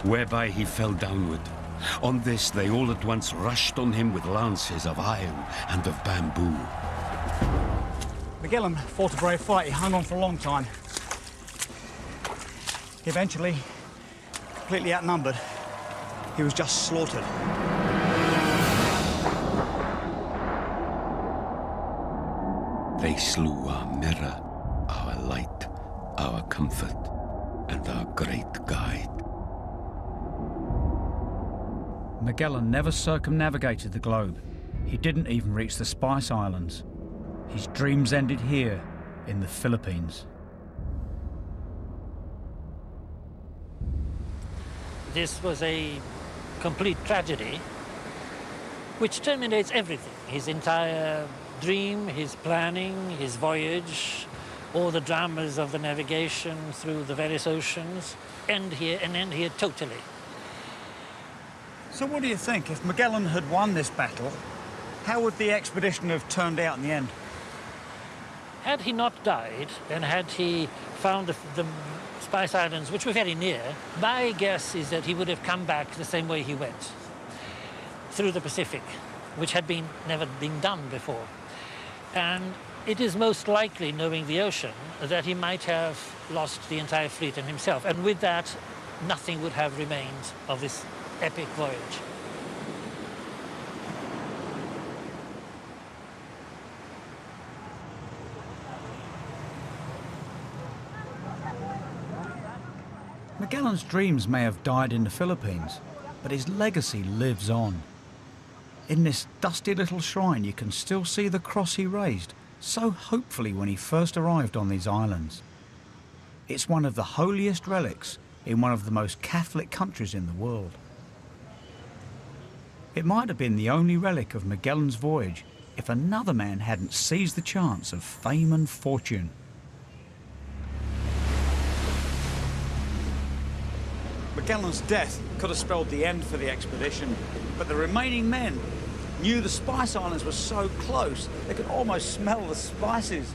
whereby he fell downward. On this, they all at once rushed on him with lances of iron and of bamboo. Magellan fought a brave fight. He hung on for a long time. Eventually, completely outnumbered, he was just slaughtered. They slew our mirror, our light, our comfort, and our great guide. Magellan never circumnavigated the globe. He didn't even reach the Spice Islands. His dreams ended here, in the Philippines. This was a complete tragedy, which terminates everything. His entire dream, his planning, his voyage, all the dramas of the navigation through the various oceans, end here totally. So what do you think? If Magellan had won this battle, how would the expedition have turned out in the end? Had he not died, and had he found the Spice Islands, which were very near, my guess is that he would have come back the same way he went, through the Pacific, which had never been done before. And it is most likely, knowing the ocean, that he might have lost the entire fleet and himself. And with that, nothing would have remained of this epic voyage. Magellan's dreams may have died in the Philippines, but his legacy lives on. In this dusty little shrine, you can still see the cross he raised so hopefully when he first arrived on these islands. It's one of the holiest relics in one of the most Catholic countries in the world. It might have been the only relic of Magellan's voyage if another man hadn't seized the chance of fame and fortune. Magellan's death could have spelled the end for the expedition, but the remaining men knew the Spice Islands were so close they could almost smell the spices.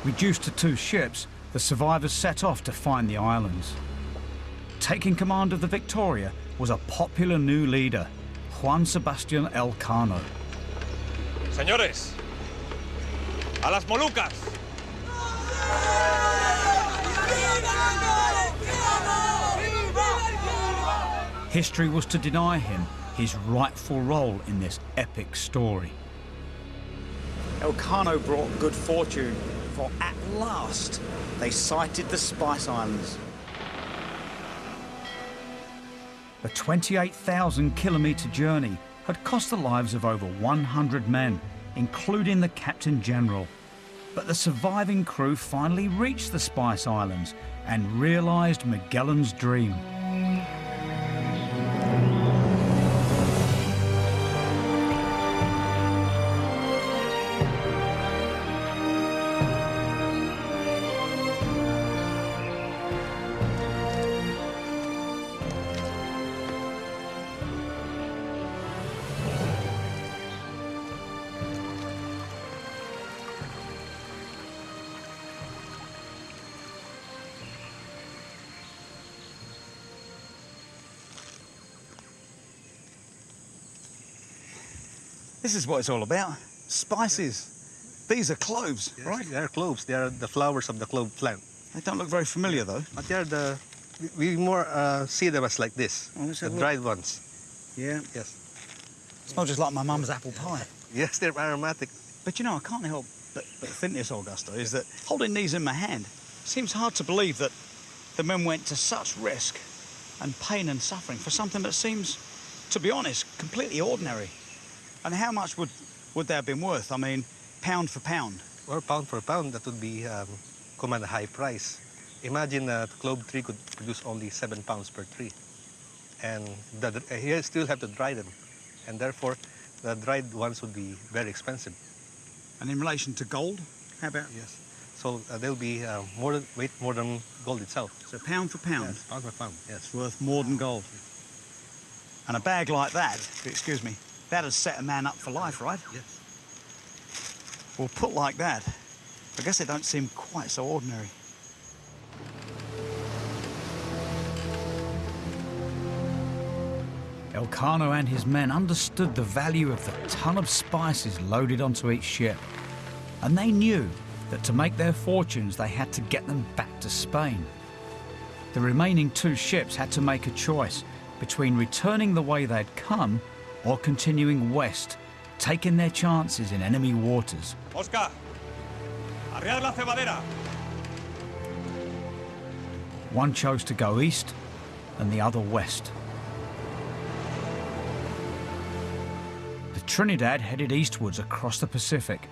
Reduced to 2 ships, the survivors set off to find the islands. Taking command of the Victoria was a popular new leader, Juan Sebastian Elcano. Señores, a las Molucas. History was to deny him his rightful role in this epic story. Elcano brought good fortune, for at last they sighted the Spice Islands. The 28,000-kilometre journey had cost the lives of over 100 men, including the Captain General. But the surviving crew finally reached the Spice Islands and realised Magellan's dream. This is what it's all about. Spices. These are cloves, Yes, right? they are cloves. They are the flowers of the clove plant. They don't look very familiar, though. But they are we more see them as like this, Oh, let's the have a look. dried ones. Yeah. Yes. Smells just like my mum's apple pie. Yes, they're aromatic. But you know, I can't help but think this, Augusto, is that holding these in my hand, seems hard to believe that the men went to such risk and pain and suffering for something that seems, to be honest, completely ordinary. And how much would they have been worth? I mean, pound for pound. Or pound for pound, that would be command a high price. Imagine a clove tree could produce only 7 pounds per tree. And you still have to dry them. And therefore, the dried ones would be very expensive. And in relation to gold, how about? Yes. So they'll be weight more than gold itself. So pound for pound, Yes, pound for pound, yes. it's worth more than gold. And a bag like that, excuse me, that'd set a man up for life, right? Yes. Well, put like that, I guess they don't seem quite so ordinary. Elcano and his men understood the value of the ton of spices loaded onto each ship, and they knew that to make their fortunes they had to get them back to Spain. The remaining 2 ships had to make a choice between returning the way they'd come or continuing west, taking their chances in enemy waters. Oscar, arriar la cebadera. One chose to go east and the other west. The Trinidad headed eastwards across the Pacific.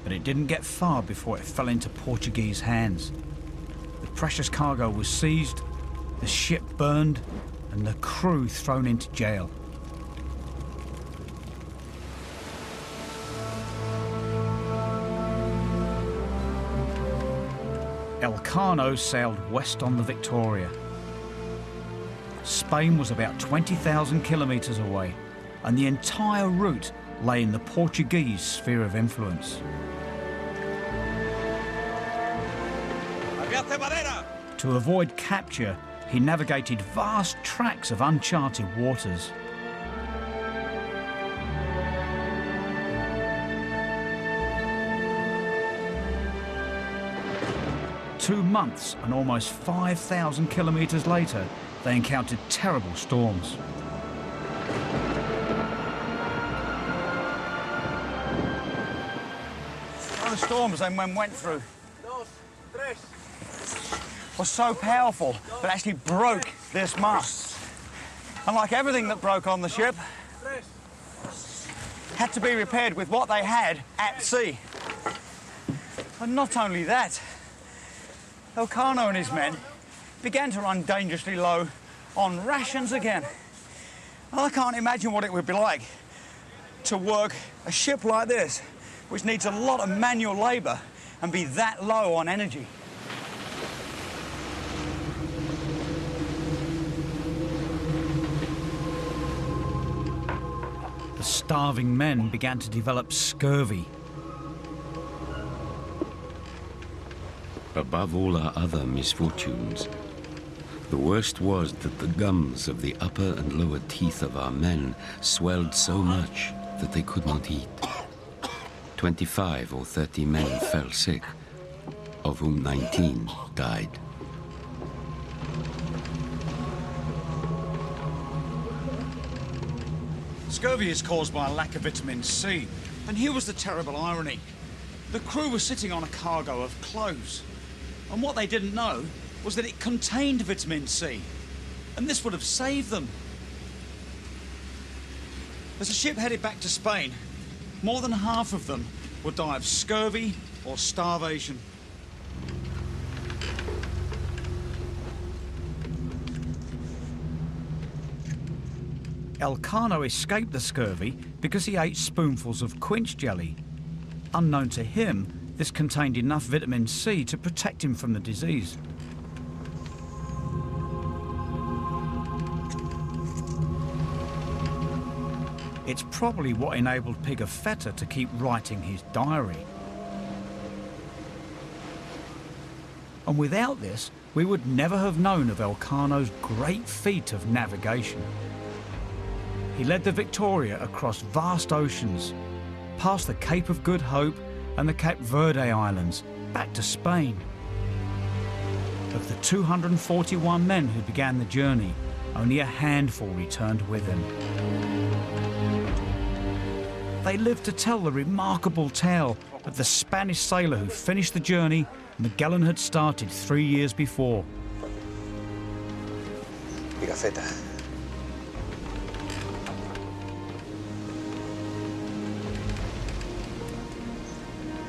But it didn't get far before it fell into Portuguese hands. The precious cargo was seized, the ship burned, and the crew thrown into jail. Elcano sailed west on the Victoria. Spain was about 20,000 kilometres away, and the entire route lay in the Portuguese sphere of influence. Arriar cebadera. To avoid capture, he navigated vast tracts of uncharted waters. Two months and almost 5,000 kilometres later, they encountered terrible storms. The storms they went through was so powerful that it actually broke this mast. And like everything that broke on the ship, had to be repaired with what they had at sea. And not only that, Elcano and his men began to run dangerously low on rations again. And I can't imagine what it would be like to work a ship like this, which needs a lot of manual labour, and be that low on energy. The starving men began to develop scurvy. Above all our other misfortunes, the worst was that the gums of the upper and lower teeth of our men swelled so much that they could not eat. 25 or 30 men fell sick, of whom 19 died. Scurvy is caused by a lack of vitamin C, and here was the terrible irony. The crew was sitting on a cargo of clothes, and what they didn't know was that it contained vitamin C, and this would have saved them. As the ship headed back to Spain, more than half of them would die of scurvy or starvation. Elcano escaped the scurvy because he ate spoonfuls of quince jelly. Unknown to him, this contained enough vitamin C to protect him from the disease. It's probably what enabled Pigafetta to keep writing his diary. And without this, we would never have known of Elcano's great feat of navigation. He led the Victoria across vast oceans, past the Cape of Good Hope and the Cape Verde Islands, back to Spain. Of the 241 men who began the journey, only a handful returned with him. They lived to tell the remarkable tale of the Spanish sailor who finished the journey Magellan had started 3 years before. Pigafetta.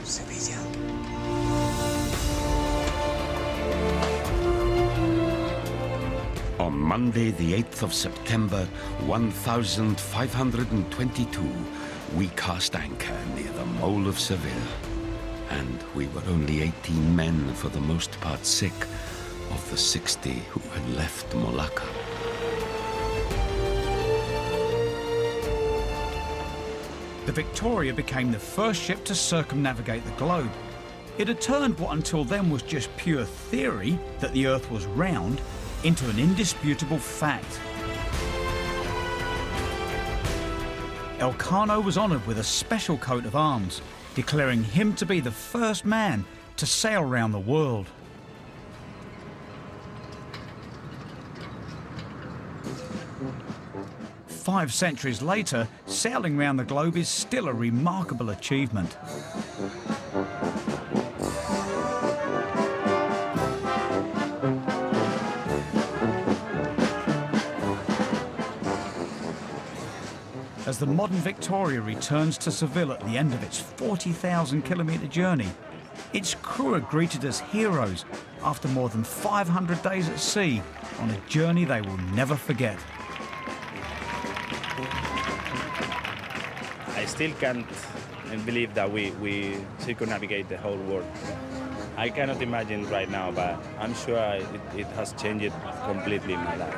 Sevilla. On Monday, the 8th of September, 1522, we cast anchor near the Mole of Seville. And we were only 18 men, for the most part sick, of the 60 who had left Malacca. The Victoria became the first ship to circumnavigate the globe. It had turned what until then was just pure theory, that the Earth was round, into an indisputable fact. Elcano was honoured with a special coat of arms, declaring him to be the first man to sail round the world. Five centuries later, sailing round the globe is still a remarkable achievement. As the modern Victoria returns to Seville at the end of its 40,000-kilometre journey, its crew are greeted as heroes after more than 500 days at sea on a journey they will never forget. I still can't believe that we circumnavigate the whole world. I cannot imagine right now, but I'm sure it has changed completely my life.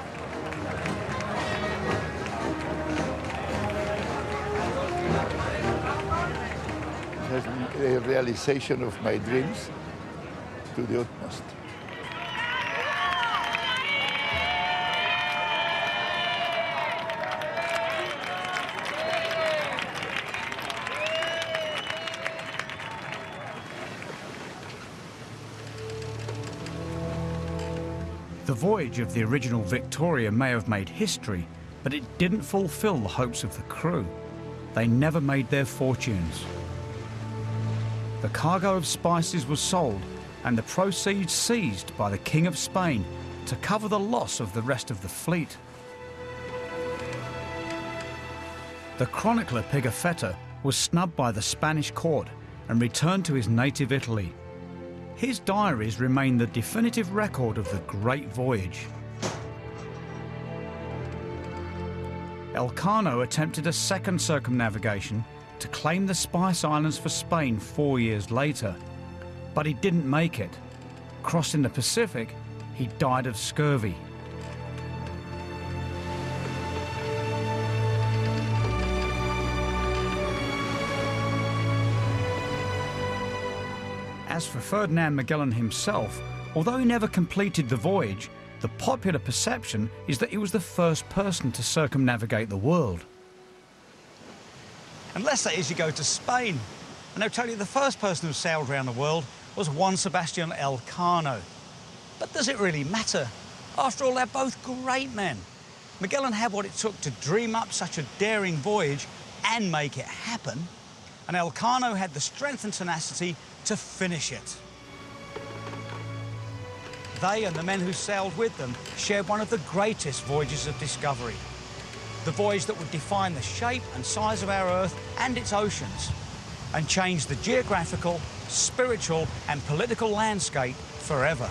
It has been a realization of my dreams to the utmost. The voyage of the original Victoria may have made history, but it didn't fulfill the hopes of the crew. They never made their fortunes. The cargo of spices was sold and the proceeds seized by the King of Spain to cover the loss of the rest of the fleet. The chronicler Pigafetta was snubbed by the Spanish court and returned to his native Italy. His diaries remain the definitive record of the Great Voyage. Elcano attempted a second circumnavigation to claim the Spice Islands for Spain 4 years later, but he didn't make it. Crossing the Pacific, he died of scurvy. As for Ferdinand Magellan himself, although he never completed the voyage, the popular perception is that he was the first person to circumnavigate the world. Unless that is, you go to Spain, and they'll tell you the first person who sailed around the world was Juan Sebastian Elcano. But does it really matter? After all, they're both great men. Magellan had what it took to dream up such a daring voyage and make it happen, and Elcano had the strength and tenacity to finish it. They and the men who sailed with them shared one of the greatest voyages of discovery. The voyage that would define the shape and size of our Earth and its oceans, and change the geographical, spiritual and political landscape forever.